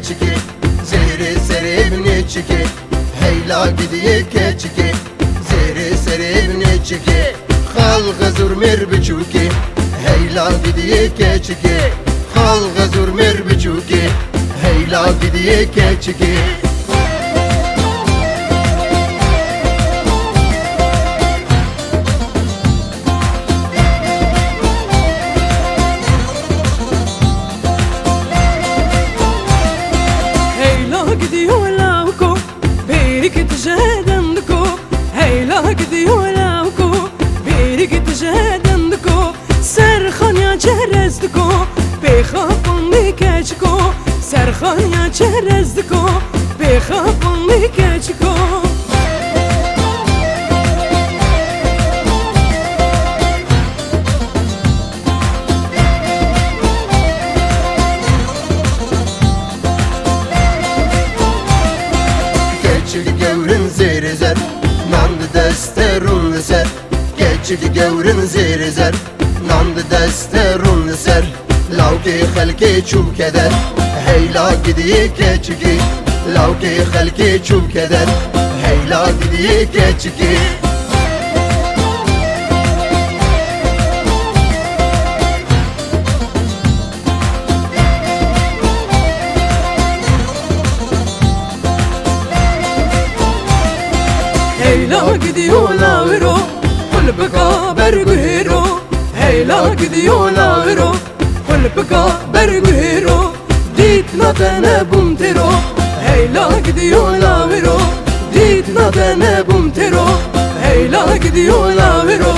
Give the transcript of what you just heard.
keçiki Zehri seribni çiki Heyla gidiye keçiki Zehri seribni çiki Halga zurmir biçuki Heyla gidiye keçiki Halga zurmir biçuki Heyla gidiye keçiki gidiyor lavko, biri gideceğden duko. Heyla gidiyor lavko, biri gideceğden duko. Serhan ya çerez duko, bekhapın dikeçko. Serhan ya çerez duko, bekhapın dikeçko. Zehri zer Nandı desterun ser Geçidi gevrin zehri zer Nandı desterun ser Lavki halki çub keder Heyla gidiye keçiki Lavki halki çub keder Heyla gidiye keçiki Heyla gidiyor lavro, kulbeka berguhero. Heyla gidiyor lavro, kulbeka berguhero. Dit nadene bumtero. Heyla gidiyor lavro, dit nadene bumtero. Heyla gidiyor lavro.